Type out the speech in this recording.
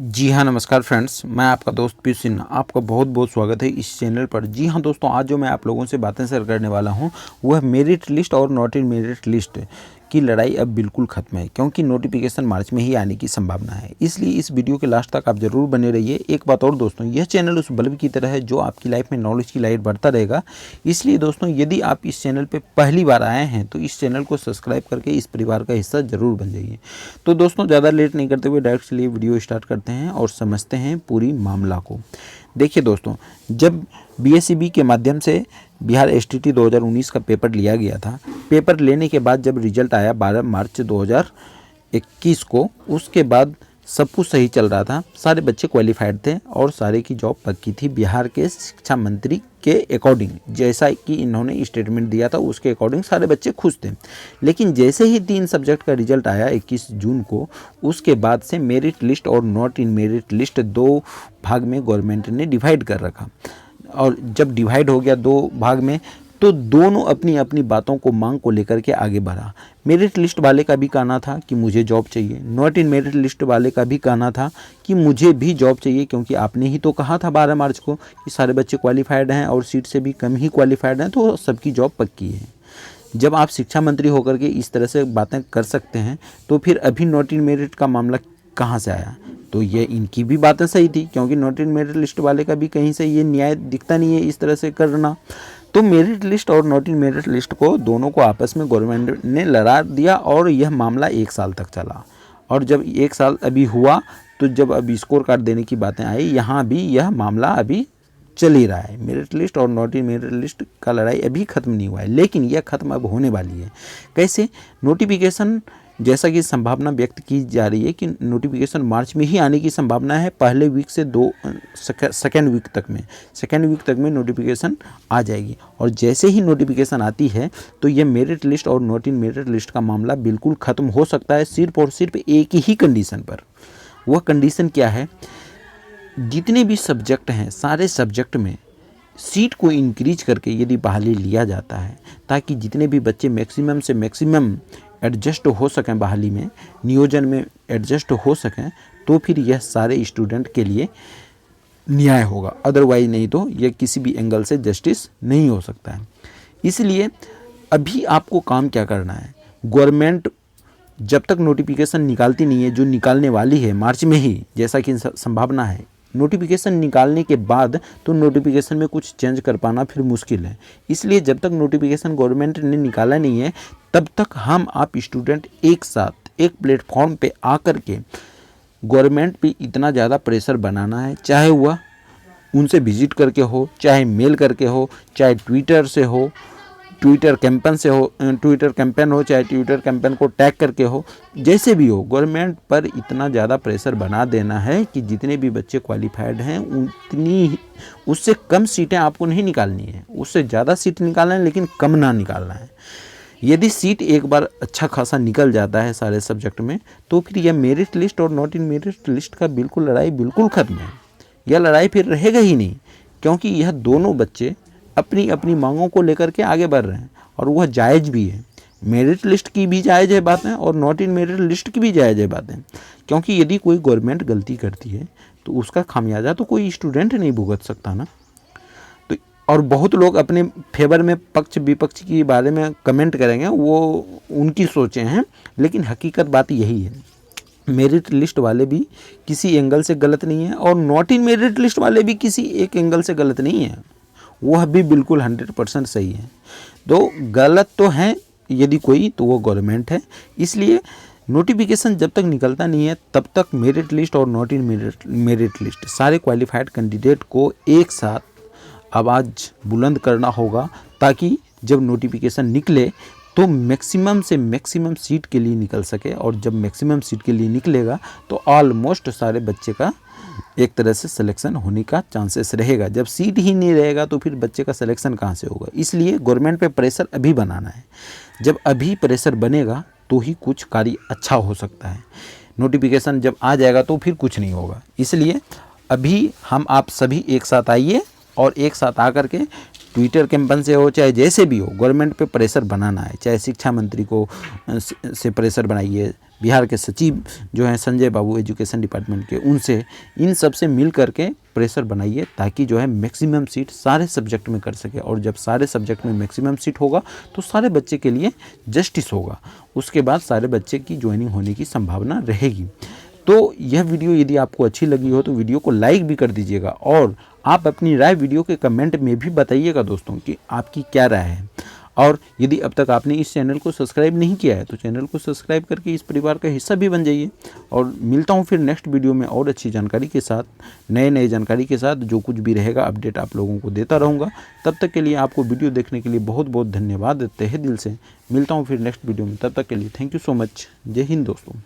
जी हाँ, नमस्कार फ्रेंड्स, मैं आपका दोस्त पीयूष सिन्हा। आपका बहुत बहुत स्वागत है इस चैनल पर। जी हाँ दोस्तों, आज जो मैं आप लोगों से बातें शेयर करने वाला हूँ वह मेरिट लिस्ट और नॉट इन मेरिट लिस्ट की लड़ाई अब बिल्कुल ख़त्म है, क्योंकि नोटिफिकेशन मार्च में ही आने की संभावना है। इसलिए इस वीडियो के लास्ट तक आप ज़रूर बने रहिए। एक बात और दोस्तों, यह चैनल उस बल्ब की तरह है जो आपकी लाइफ में नॉलेज की लाइट बढ़ता रहेगा। इसलिए दोस्तों, यदि आप इस चैनल पर पहली बार आए हैं तो इस चैनल को सब्सक्राइब करके इस परिवार का हिस्सा ज़रूर बन जाइए। तो दोस्तों, ज़्यादा लेट नहीं करते हुए डायरेक्ट चलिए वीडियो स्टार्ट करते हैं और समझते हैं पूरी मामला को। देखिए दोस्तों, जब बीएसईबी के माध्यम से बिहार एसटीटी 2019 का पेपर लिया गया था, पेपर लेने के बाद जब रिजल्ट आया 12 मार्च 2021 को, उसके बाद सब कुछ सही चल रहा था, सारे बच्चे क्वालिफाइड थे और सारे की जॉब पक्की थी। बिहार के शिक्षा मंत्री के अकॉर्डिंग, जैसा कि इन्होंने स्टेटमेंट दिया था उसके अकॉर्डिंग सारे बच्चे खुश थे। लेकिन जैसे ही 3 सब्जेक्ट का रिजल्ट आया 21 जून को, उसके बाद से मेरिट लिस्ट और नॉट इन मेरिट लिस्ट 2 भाग में गवर्नमेंट ने डिवाइड कर रखा। और जब डिवाइड हो गया 2 भाग में, तो दोनों अपनी अपनी बातों को, मांग को लेकर के आगे बढ़ा। मेरिट लिस्ट वाले का भी कहना था कि मुझे जॉब चाहिए, नॉट इन मेरिट लिस्ट वाले का भी कहना था कि मुझे भी जॉब चाहिए, क्योंकि आपने ही तो कहा था 12 मार्च को कि सारे बच्चे क्वालिफाइड हैं और सीट से भी कम ही क्वालिफाइड हैं, तो सबकी जॉब पक्की है। जब आप शिक्षा मंत्री होकर के इस तरह से बातें कर सकते हैं, तो फिर अभी नॉट इन मेरिट का मामला कहाँ से आया? तो ये इनकी भी बातें सही थी, क्योंकि नॉट इन मेरिट लिस्ट वाले का भी कहीं से ये न्याय दिखता नहीं है इस तरह से करना। तो मेरिट लिस्ट और नॉट इन मेरिट लिस्ट को, दोनों को आपस में गवर्नमेंट ने लड़ा दिया और यह मामला 1 साल तक चला। और जब 1 साल अभी हुआ, तो जब अभी स्कोर कार्ड देने की बातें आई, यहाँ भी यह मामला अभी चल ही रहा है। मेरिट लिस्ट और नॉट इन मेरिट लिस्ट का लड़ाई अभी ख़त्म नहीं हुआ है, लेकिन यह ख़त्म अब होने वाली है। कैसे? नोटिफिकेशन, जैसा कि संभावना व्यक्त की जा रही है कि नोटिफिकेशन मार्च में ही आने की संभावना है, पहले वीक से सेकेंड वीक तक में नोटिफिकेशन आ जाएगी। और जैसे ही नोटिफिकेशन आती है, तो ये मेरिट लिस्ट और नॉट इन मेरिट लिस्ट का मामला बिल्कुल ख़त्म हो सकता है, सिर्फ और सिर्फ एक ही कंडीशन पर। वह कंडीशन क्या है? जितने भी सब्जेक्ट हैं, सारे सब्जेक्ट में सीट को इंक्रीज करके यदि बहाली लिया जाता है, ताकि जितने भी बच्चे मैक्सिमम से मैक्सिमम एडजस्ट हो सकें, बहाली में, नियोजन में एडजस्ट हो सकें, तो फिर यह सारे स्टूडेंट के लिए न्याय होगा। अदरवाइज नहीं तो यह किसी भी एंगल से जस्टिस नहीं हो सकता है। इसलिए अभी आपको काम क्या करना है? गवर्नमेंट जब तक नोटिफिकेशन निकालती नहीं है, जो निकालने वाली है मार्च में ही, जैसा कि संभावना है, नोटिफिकेशन निकालने के बाद तो नोटिफिकेशन में कुछ चेंज कर पाना फिर मुश्किल है। इसलिए जब तक नोटिफिकेशन गवर्नमेंट ने निकाला नहीं है, तब तक हम आप स्टूडेंट एक साथ एक प्लेटफॉर्म पे आकर के गवर्नमेंट पे इतना ज़्यादा प्रेशर बनाना है, चाहे वह उनसे विजिट करके हो, चाहे मेल करके हो, चाहे ट्विटर से हो, ट्विटर कैंपेन हो, चाहे ट्विटर कैंपेन को टैग करके हो, जैसे भी हो, गवर्नमेंट पर इतना ज़्यादा प्रेशर बना देना है कि जितने भी बच्चे क्वालिफाइड हैं उतनी, उससे कम सीटें आपको नहीं निकालनी है, उससे ज़्यादा सीट निकालना है, लेकिन कम ना निकालना है। यदि सीट एक बार अच्छा खासा निकल जाता है सारे सब्जेक्ट में, तो फिर यह मेरिट लिस्ट और नॉट इन मेरिट लिस्ट का बिल्कुल लड़ाई बिल्कुल ख़त्म है। यह लड़ाई फिर रहेगा ही नहीं, क्योंकि यह दोनों बच्चे अपनी अपनी मांगों को लेकर के आगे बढ़ रहे हैं, और वह जायज़ भी है। मेरिट लिस्ट की भी जायज़ है बातें और नॉट इन मेरिट लिस्ट की भी जायज़ है बातें, क्योंकि यदि कोई गवर्नमेंट गलती करती है तो उसका खामियाजा तो कोई स्टूडेंट नहीं भुगत सकता ना। तो और बहुत लोग अपने फेवर में पक्ष विपक्ष के बारे में कमेंट करेंगे, वो उनकी सोचें हैं, लेकिन हकीकत बात यही है। मेरिट लिस्ट वाले भी किसी एंगल से गलत नहीं है और नॉट इन मेरिट लिस्ट वाले भी किसी एक एंगल से गलत नहीं है, वह भी बिल्कुल 100% सही है। तो गलत तो है यदि कोई, तो वो गवर्नमेंट है। इसलिए नोटिफिकेशन जब तक निकलता नहीं है, तब तक मेरिट लिस्ट और नॉट इन मेरिट लिस्ट सारे क्वालिफाइड कैंडिडेट को एक साथ आवाज़ बुलंद करना होगा, ताकि जब नोटिफिकेशन निकले तो मैक्सिमम से मैक्सिमम सीट के लिए निकल सके। और जब मैक्सिमम सीट के लिए निकलेगा तो ऑलमोस्ट सारे बच्चे का एक तरह से सिलेक्शन होने का चांसेस रहेगा। जब सीट ही नहीं रहेगा तो फिर बच्चे का सिलेक्शन कहाँ से होगा? इसलिए गवर्नमेंट पे प्रेशर अभी बनाना है। जब अभी प्रेशर बनेगा तो ही कुछ कार्य अच्छा हो सकता है। नोटिफिकेशन जब आ जाएगा तो फिर कुछ नहीं होगा। इसलिए अभी हम आप सभी एक साथ आइए और एक साथ आकर के ट्विटर कैंपेन से हो, चाहे जैसे भी हो, गवर्नमेंट पे प्रेशर बनाना है। चाहे शिक्षा मंत्री को से प्रेशर बनाइए, बिहार के सचिव जो हैं संजय बाबू एजुकेशन डिपार्टमेंट के, उनसे इन सब से मिल करके प्रेशर बनाइए ताकि जो है मैक्सिमम सीट सारे सब्जेक्ट में कर सके। और जब सारे सब्जेक्ट में मैक्सिमम सीट होगा तो सारे बच्चे के लिए जस्टिस होगा, उसके बाद सारे बच्चे की ज्वाइनिंग होने की संभावना रहेगी। तो यह वीडियो यदि आपको अच्छी लगी हो तो वीडियो को लाइक भी कर दीजिएगा और आप अपनी राय वीडियो के कमेंट में भी बताइएगा दोस्तों कि आपकी क्या राय है। और यदि अब तक आपने इस चैनल को सब्सक्राइब नहीं किया है तो चैनल को सब्सक्राइब करके इस परिवार का हिस्सा भी बन जाइए। और मिलता हूँ फिर नेक्स्ट वीडियो में और अच्छी जानकारी के साथ, नए जानकारी के साथ। जो कुछ भी रहेगा अपडेट आप लोगों को देता रहूँगा। तब तक के लिए आपको वीडियो देखने के लिए बहुत बहुत धन्यवाद देते हैं दिल से। मिलता हूँ फिर नेक्स्ट वीडियो में, तब तक के लिए थैंक यू सो मच। जय हिंद दोस्तों।